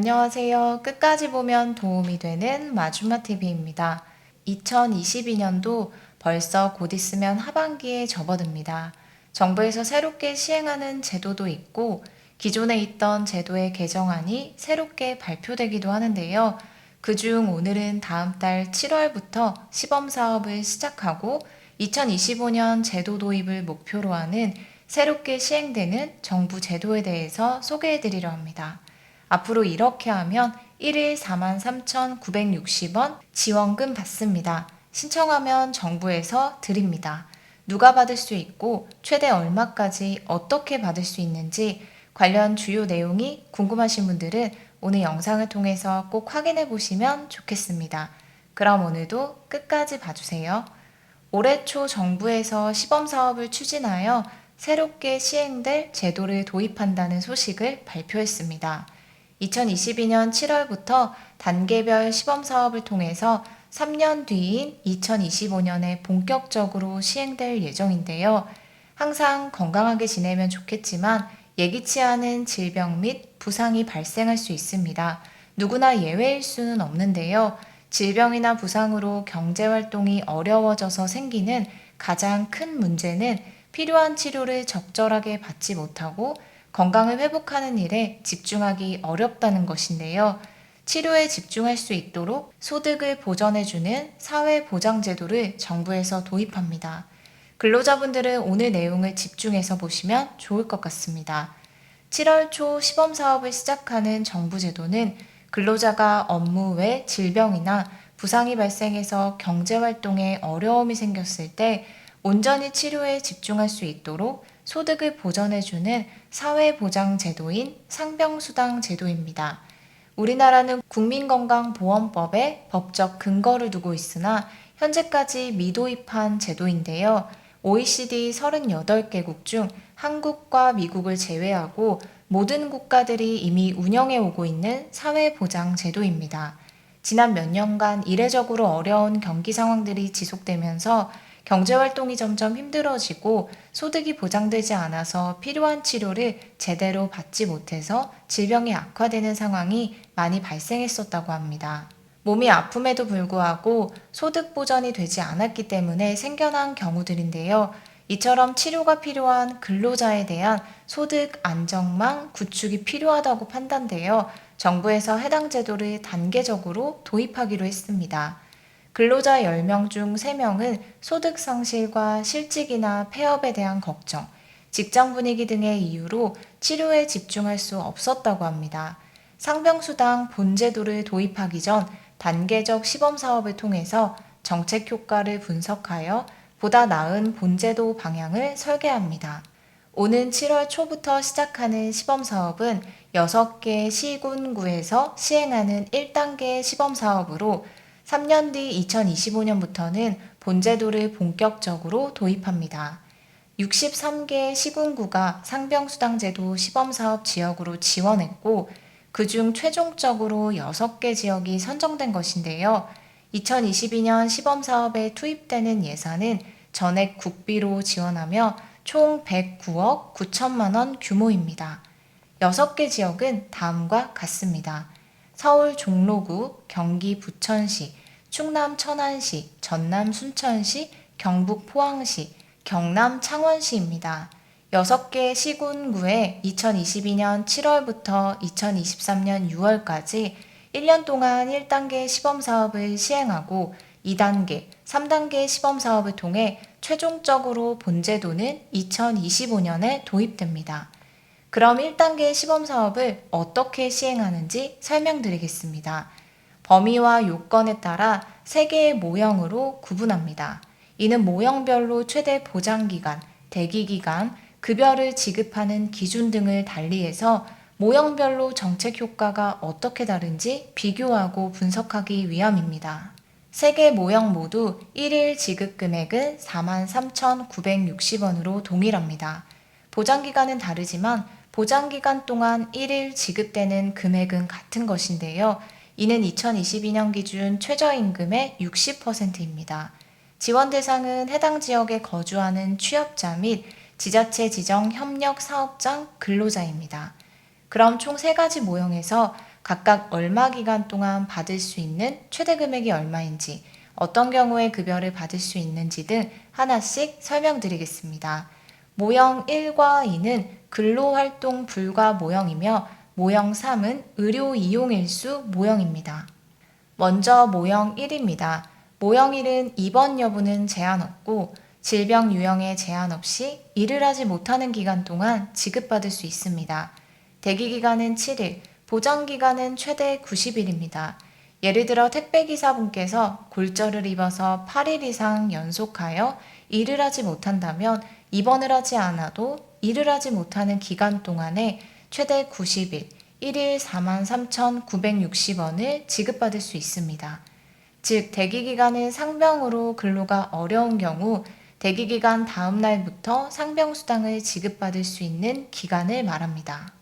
안녕하세요. 끝까지 보면 도움이 되는 마주마TV입니다. 2022년도 벌써 곧 있으면 하반기에 접어듭니다. 정부에서 새롭게 시행하는 제도도 있고 기존에 있던 제도의 개정안이 새롭게 발표되기도 하는데요. 그중 오늘은 다음 달 7월부터 시범 사업을 시작하고 2025년 제도 도입을 목표로 하는 새롭게 시행되는 정부 제도에 대해서 소개해 드리려 합니다. 앞으로 이렇게 하면 1일 43,960원 지원금 받습니다. 신청하면 정부에서 드립니다. 누가 받을 수 있고 최대 얼마까지 어떻게 받을 수 있는지 관련 주요 내용이 궁금하신 분들은 오늘 영상을 통해서 꼭 확인해 보시면 좋겠습니다. 그럼 오늘도 끝까지 봐주세요. 올해 초 정부에서 시범 사업을 추진하여 새롭게 시행될 제도를 도입한다는 소식을 발표했습니다. 2022년 7월부터 단계별 시범 사업을 통해서 3년 뒤인 2025년에 본격적으로 시행될 예정인데요. 항상 건강하게 지내면 좋겠지만 예기치 않은 질병 및 부상이 발생할 수 있습니다. 누구나 예외일 수는 없는데요. 질병이나 부상으로 경제활동이 어려워져서 생기는 가장 큰 문제는 필요한 치료를 적절하게 받지 못하고 건강을 회복하는 일에 집중하기 어렵다는 것인데요. 치료에 집중할 수 있도록 소득을 보전해주는 사회보장제도를 정부에서 도입합니다. 근로자분들은 오늘 내용을 집중해서 보시면 좋을 것 같습니다. 7월 초 시범사업을 시작하는 정부 제도는 근로자가 업무 외 질병이나 부상이 발생해서 경제활동에 어려움이 생겼을 때 온전히 치료에 집중할 수 있도록 소득을 보전해주는 사회보장제도인 상병수당 제도입니다. 우리나라는 국민건강보험법에 법적 근거를 두고 있으나 현재까지 미도입한 제도인데요. OECD 38개국 중 한국과 미국을 제외하고 모든 국가들이 이미 운영해 오고 있는 사회보장제도입니다. 지난 몇 년간 이례적으로 어려운 경기 상황들이 지속되면서 경제활동이 점점 힘들어지고 소득이 보장되지 않아서 필요한 치료를 제대로 받지 못해서 질병이 악화되는 상황이 많이 발생했었다고 합니다. 몸이 아픔에도 불구하고 소득 보전이 되지 않았기 때문에 생겨난 경우들인데요. 이처럼 치료가 필요한 근로자에 대한 소득 안정망 구축이 필요하다고 판단되어 정부에서 해당 제도를 단계적으로 도입하기로 했습니다. 근로자 10명 중 3명은 소득 상실과 실직이나 폐업에 대한 걱정, 직장 분위기 등의 이유로 치료에 집중할 수 없었다고 합니다. 상병수당 본제도를 도입하기 전 단계적 시범 사업을 통해서 정책 효과를 분석하여 보다 나은 본제도 방향을 설계합니다. 오는 7월 초부터 시작하는 시범 사업은 6개 시군구에서 시행하는 1단계 시범 사업으로 3년 뒤 2025년부터는 본제도를 본격적으로 도입합니다. 63개 시군구가 상병수당제도 시범사업 지역으로 지원했고 그중 최종적으로 6개 지역이 선정된 것인데요. 2022년 시범사업에 투입되는 예산은 전액 국비로 지원하며 총 109억 9천만 원 규모입니다. 6개 지역은 다음과 같습니다. 서울 종로구, 경기 부천시, 충남 천안시, 전남 순천시, 경북 포항시, 경남 창원시입니다. 6개 시군구에 2022년 7월부터 2023년 6월까지 1년 동안 1단계 시범사업을 시행하고 2단계, 3단계 시범사업을 통해 최종적으로 본제도는 2025년에 도입됩니다. 그럼 1단계 시범사업을 어떻게 시행하는지 설명드리겠습니다. 범위와 요건에 따라 3개의 모형으로 구분합니다. 이는 모형별로 최대 보장기간, 대기기간, 급여를 지급하는 기준 등을 달리해서 모형별로 정책 효과가 어떻게 다른지 비교하고 분석하기 위함입니다. 3개 모형 모두 1일 지급 금액은 43,960원으로 동일합니다. 보장기간은 다르지만 보장기간 동안 1일 지급되는 금액은 같은 것인데요. 이는 2022년 기준 최저임금의 60%입니다. 지원 대상은 해당 지역에 거주하는 취업자 및 지자체 지정 협력 사업장 근로자입니다. 그럼 총 3가지 모형에서 각각 얼마 기간 동안 받을 수 있는 최대 금액이 얼마인지, 어떤 경우에 급여를 받을 수 있는지 등 하나씩 설명드리겠습니다. 모형 1과 2는 근로활동 불가 모형이며 모형 3은 의료 이용 일수 모형입니다. 먼저 모형 1입니다. 모형 1은 입원 여부는 제한 없고 질병 유형에 제한 없이 일을 하지 못하는 기간 동안 지급받을 수 있습니다. 대기 기간은 7일, 보장 기간은 최대 90일입니다. 예를 들어 택배기사분께서 골절을 입어서 8일 이상 연속하여 일을 하지 못한다면 입원을 하지 않아도 일을 하지 못하는 기간 동안에 최대 90일, 1일 43,960원을 지급받을 수 있습니다. 즉, 대기기간은 상병으로 근로가 어려운 경우 대기기간 다음 날부터 상병수당을 지급받을 수 있는 기간을 말합니다.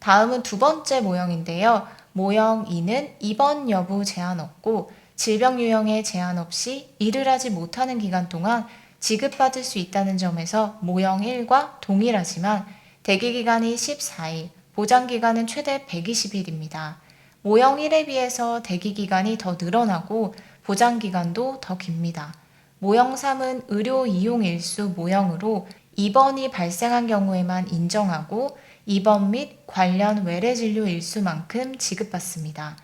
다음은 두 번째 모형인데요. 모형 2는 입원 여부 제한 없고 질병 유형에 제한 없이 일을 하지 못하는 기간 동안 지급받을 수 있다는 점에서 모형 1과 동일하지만 대기기간이 14일, 보장기간은 최대 120일입니다. 모형 1에 비해서 대기기간이 더 늘어나고 보장기간도 더 깁니다. 모형 3은 의료 이용 일수 모형으로 입원이 발생한 경우에만 인정하고 입원 및 관련 외래 진료 일수만큼 지급받습니다.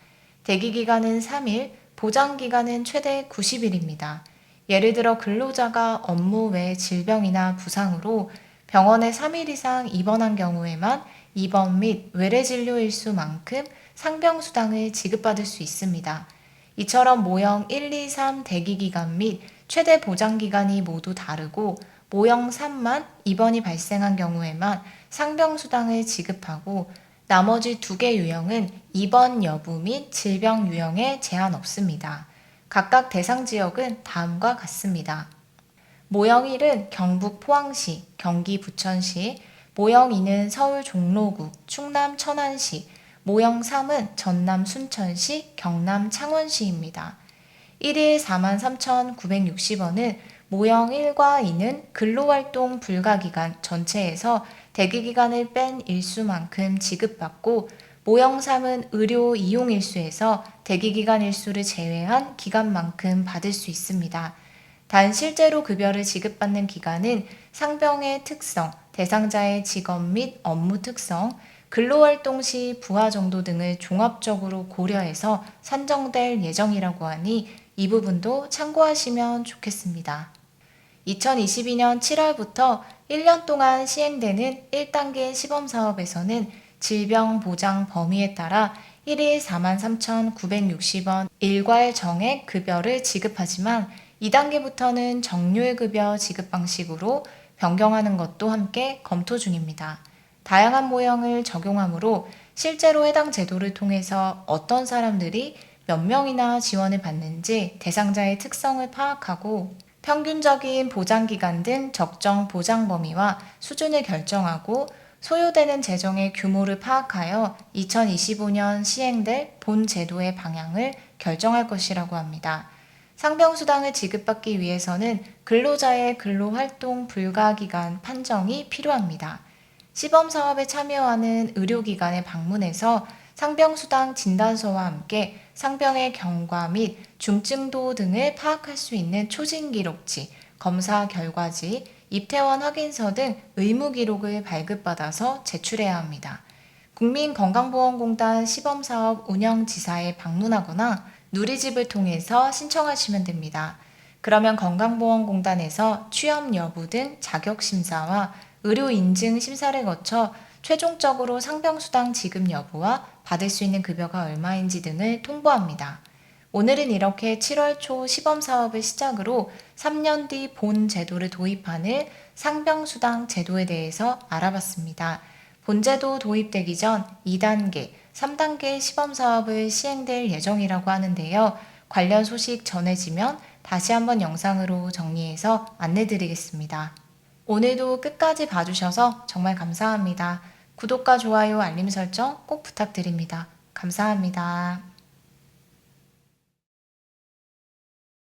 대기기간은 3일, 보장기간은 최대 90일입니다. 예를 들어 근로자가 업무 외 질병이나 부상으로 병원에 3일 이상 입원한 경우에만 입원 및 외래 진료 일수만큼 상병수당을 지급받을 수 있습니다. 이처럼 모형 1, 2, 3 대기기간 및 최대 보장기간이 모두 다르고 모형 3만 입원이 발생한 경우에만 상병수당을 지급하고 나머지 두 개 유형은 입원 여부 및 질병 유형에 제한 없습니다. 각각 대상 지역은 다음과 같습니다. 모형 1은 경북 포항시, 경기 부천시, 모형 2는 서울 종로구, 충남 천안시, 모형 3은 전남 순천시, 경남 창원시입니다. 1일 43,960원은 모형 1과 2는 근로활동 불가기간 전체에서 대기기간을 뺀 일수만큼 지급받고 모형 3은 의료 이용 일수에서 대기기간 일수를 제외한 기간만큼 받을 수 있습니다. 단 실제로 급여를 지급받는 기간은 상병의 특성, 대상자의 직업 및 업무 특성, 근로활동 시 부하 정도 등을 종합적으로 고려해서 산정될 예정이라고 하니 이 부분도 참고하시면 좋겠습니다. 2022년 7월부터 1년 동안 시행되는 1단계 시범사업에서는 질병 보장 범위에 따라 1일 43,960원 일괄 정액 급여를 지급하지만 2단계부터는 정률 급여 지급 방식으로 변경하는 것도 함께 검토 중입니다. 다양한 모형을 적용하므로 실제로 해당 제도를 통해서 어떤 사람들이 몇 명이나 지원을 받는지 대상자의 특성을 파악하고 평균적인 보장기간 등 적정 보장 범위와 수준을 결정하고 소요되는 재정의 규모를 파악하여 2025년 시행될 본 제도의 방향을 결정할 것이라고 합니다. 상병수당을 지급받기 위해서는 근로자의 근로활동 불가기간 판정이 필요합니다. 시범사업에 참여하는 의료기관에 방문해서 상병수당 진단서와 함께 상병의 경과 및 중증도 등을 파악할 수 있는 초진기록지, 검사 결과지, 입퇴원 확인서 등 의무기록을 발급받아서 제출해야 합니다. 국민건강보험공단 시범사업 운영지사에 방문하거나 누리집을 통해서 신청하시면 됩니다. 그러면 건강보험공단에서 취업 여부 등 자격심사와 의료인증 심사를 거쳐 최종적으로 상병수당 지급 여부와 받을 수 있는 급여가 얼마인지 등을 통보합니다. 오늘은 이렇게 7월 초 시범사업을 시작으로 3년 뒤 본 제도를 도입하는 상병수당 제도에 대해서 알아봤습니다. 본제도 도입되기 전 2단계, 3단계 시범사업을 시행될 예정이라고 하는데요. 관련 소식 전해지면 다시 한번 영상으로 정리해서 안내드리겠습니다. 오늘도 끝까지 봐주셔서 정말 감사합니다. 구독과 좋아요, 알림 설정 꼭 부탁드립니다. 감사합니다.